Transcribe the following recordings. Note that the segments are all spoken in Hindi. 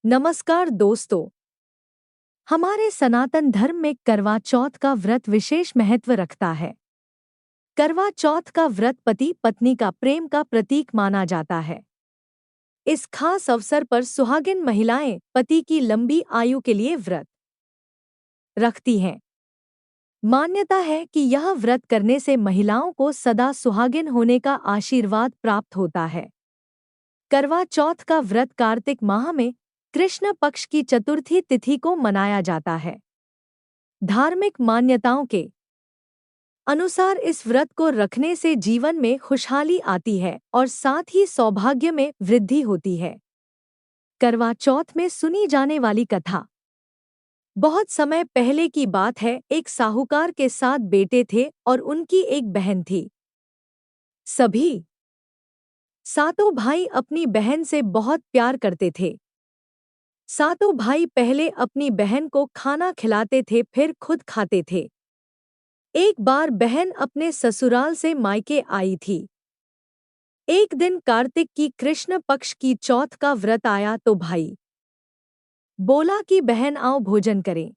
नमस्कार दोस्तों। हमारे सनातन धर्म में करवा चौथ का व्रत विशेष महत्व रखता है। करवा चौथ का व्रत पति पत्नी का प्रेम का प्रतीक माना जाता है। इस खास अवसर पर सुहागिन महिलाएं पति की लंबी आयु के लिए व्रत रखती हैं। मान्यता है कि यह व्रत करने से महिलाओं को सदा सुहागिन होने का आशीर्वाद प्राप्त होता है। करवा चौथ का व्रत कार्तिक माह में कृष्ण पक्ष की चतुर्थी तिथि को मनाया जाता है। धार्मिक मान्यताओं के अनुसार इस व्रत को रखने से जीवन में खुशहाली आती है और साथ ही सौभाग्य में वृद्धि होती है। करवा चौथ में सुनी जाने वाली कथा। बहुत समय पहले की बात है, एक साहूकार के 7 बेटे थे और उनकी एक बहन थी। सभी सातों भाई अपनी बहन से बहुत प्यार करते थे। सातों भाई पहले अपनी बहन को खाना खिलाते थे, फिर खुद खाते थे। एक बार बहन अपने ससुराल से मायके आई थी। एक दिन कार्तिक की कृष्ण पक्ष की चौथ का व्रत आया तो भाई बोला कि बहन आओ भोजन करें।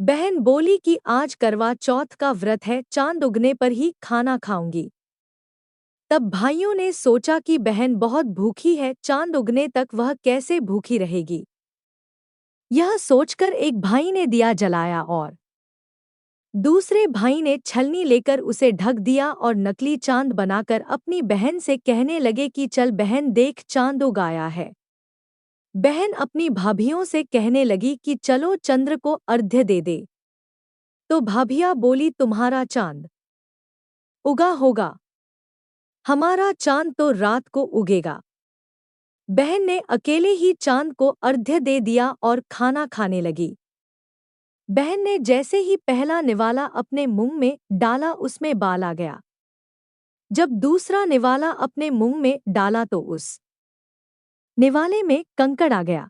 बहन बोली कि आज करवा चौथ का व्रत है, चांद उगने पर ही खाना खाऊंगी। तब भाइयों ने सोचा कि बहन बहुत भूखी है, चांद उगने तक वह कैसे भूखी रहेगी। यह सोचकर एक भाई ने दिया जलाया और दूसरे भाई ने छलनी लेकर उसे ढक दिया और नकली चांद बनाकर अपनी बहन से कहने लगे कि चल बहन देख, चांद उग आया है। बहन अपनी भाभियों से कहने लगी कि चलो चंद्र को अर्घ्य दे दे। तो भाभियाँ बोली तुम्हारा चांद उगा होगा, हमारा चांद तो रात को उगेगा। बहन ने अकेले ही चांद को अर्घ्य दे दिया और खाना खाने लगी। बहन ने जैसे ही पहला निवाला अपने मुंह में डाला उसमें बाल आ गया। जब दूसरा निवाला अपने मुंह में डाला तो उस निवाले में कंकड़ आ गया।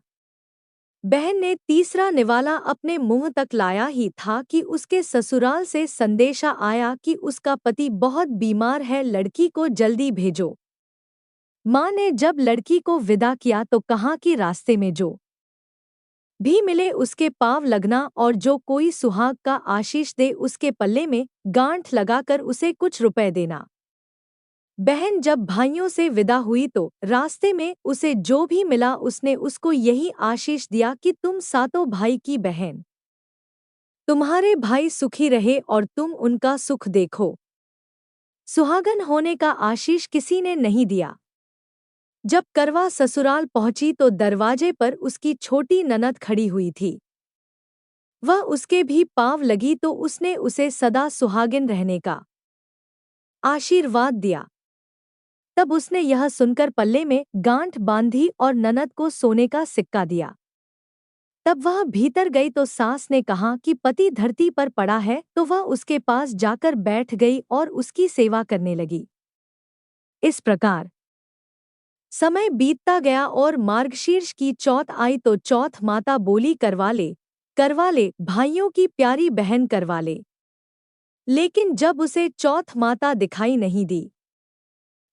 बहन ने तीसरा निवाला अपने मुंह तक लाया ही था कि उसके ससुराल से संदेशा आया कि उसका पति बहुत बीमार है, लड़की को जल्दी भेजो। माँ ने जब लड़की को विदा किया तो कहा कि रास्ते में जो भी मिले उसके पाँव लगना और जो कोई सुहाग का आशीष दे उसके पल्ले में गांठ लगाकर उसे कुछ रुपए देना। बहन जब भाइयों से विदा हुई तो रास्ते में उसे जो भी मिला उसने उसको यही आशीष दिया कि तुम सातों भाई की बहन, तुम्हारे भाई सुखी रहे और तुम उनका सुख देखो। सुहागन होने का आशीष किसी ने नहीं दिया। जब करवा ससुराल पहुंची तो दरवाजे पर उसकी छोटी ननद खड़ी हुई थी। वह उसके भी पाँव लगी तो उसने उसे सदा सुहागिन रहने का आशीर्वाद दिया। तब उसने यह सुनकर पल्ले में गांठ बांधी और ननद को सोने का सिक्का दिया। तब वह भीतर गई तो सास ने कहा कि पति धरती पर पड़ा है, तो वह उसके पास जाकर बैठ गई और उसकी सेवा करने लगी। इस प्रकार समय बीतता गया और मार्गशीर्ष की चौथ आई तो चौथ माता बोली करवा ले भाइयों की प्यारी बहन करवा ले। लेकिन जब उसे चौथ माता दिखाई नहीं दी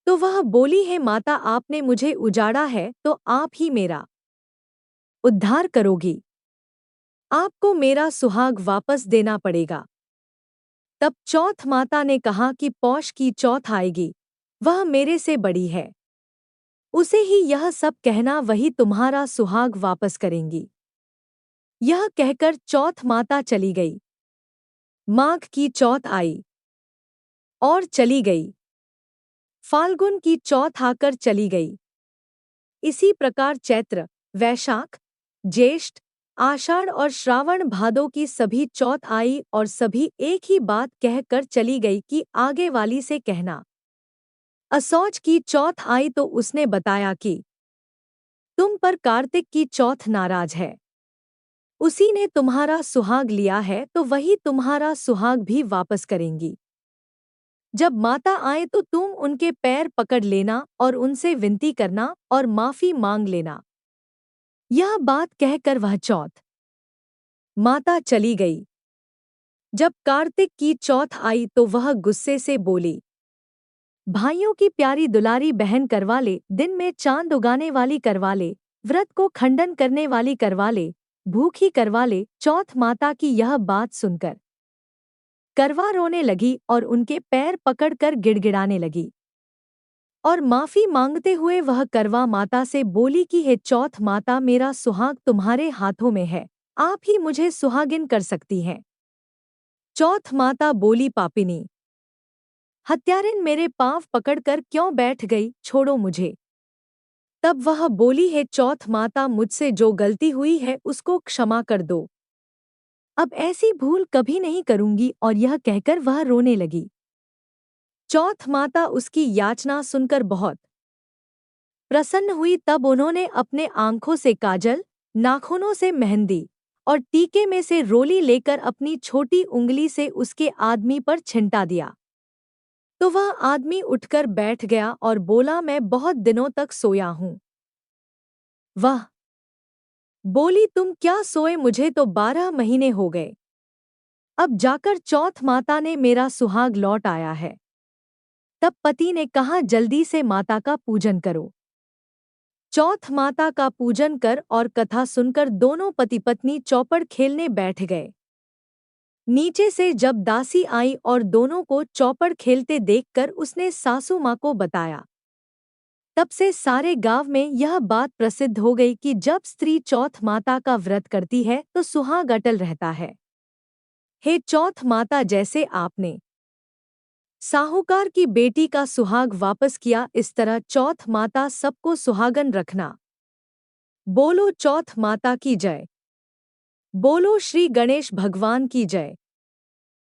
तो वह बोली है माता, आपने मुझे उजाड़ा है तो आप ही मेरा उद्धार करोगी। आपको मेरा सुहाग वापस देना पड़ेगा। तब चौथ माता ने कहा कि पौष की चौथ आएगी, वह मेरे से बड़ी है, उसे ही यह सब कहना, वही तुम्हारा सुहाग वापस करेंगी। यह कहकर चौथ माता चली गई। माघ की चौथ आई और चली गई। फाल्गुन की चौथ आकर चली गई। इसी प्रकार चैत्र, वैशाख, ज्येष्ठ, आषाढ़ और श्रावण भादों की सभी चौथ आई और सभी एक ही बात कहकर चली गई कि आगे वाली से कहना। असौज की चौथ आई तो उसने बताया कि तुम पर कार्तिक की चौथ नाराज है, उसी ने तुम्हारा सुहाग लिया है तो वही तुम्हारा सुहाग भी वापस करेंगी। जब माता आए तो तुम उनके पैर पकड़ लेना और उनसे विनती करना और माफी मांग लेना। यह बात कहकर वह चौथ माता चली गई। जब कार्तिक की चौथ आई तो वह गुस्से से बोली, भाइयों की प्यारी दुलारी बहन करवा ले, दिन में चांद उगाने वाली करवा ले, व्रत को खंडन करने वाली करवा ले, भूखी करवा ले। चौथ माता की यह बात सुनकर करवा रोने लगी और उनके पैर पकड़कर गिड़गिड़ाने लगी और माफी मांगते हुए वह करवा माता से बोली कि हे चौथ माता, मेरा सुहाग तुम्हारे हाथों में है, आप ही मुझे सुहागिन कर सकती हैं। चौथ माता बोली, पापिनी हत्यारिन, मेरे पांव पकड़कर क्यों बैठ गई, छोड़ो मुझे। तब वह बोली, हे चौथ माता, मुझसे जो गलती हुई है उसको क्षमा कर दो, अब ऐसी भूल कभी नहीं करूंगी। और यह कहकर वह रोने लगी। चौथ माता उसकी याचना सुनकर बहुत प्रसन्न हुई। तब उन्होंने अपने आंखों से काजल, नाखूनों से मेहंदी और टीके में से रोली लेकर अपनी छोटी उंगली से उसके आदमी पर छिंटा दिया। तो वह आदमी उठकर बैठ गया और बोला, मैं बहुत दिनों तक सोया हूँ। वह बोली, तुम क्या सोए, मुझे तो 12 महीने हो गए, अब जाकर चौथ माता ने मेरा सुहाग लौट आया है। तब पति ने कहा, जल्दी से माता का पूजन करो। चौथ माता का पूजन कर और कथा सुनकर दोनों पति पत्नी चौपड़ खेलने बैठ गए। नीचे से जब दासी आई और दोनों को चौपड़ खेलते देखकर उसने सासू माँ को बताया। तब से सारे गांव में यह बात प्रसिद्ध हो गई कि जब स्त्री चौथ माता का व्रत करती है तो सुहाग अटल रहता है। हे चौथ माता, जैसे आपने साहूकार की बेटी का सुहाग वापस किया, इस तरह चौथ माता सबको सुहागन रखना। बोलो चौथ माता की जय। बोलो श्री गणेश भगवान की जय।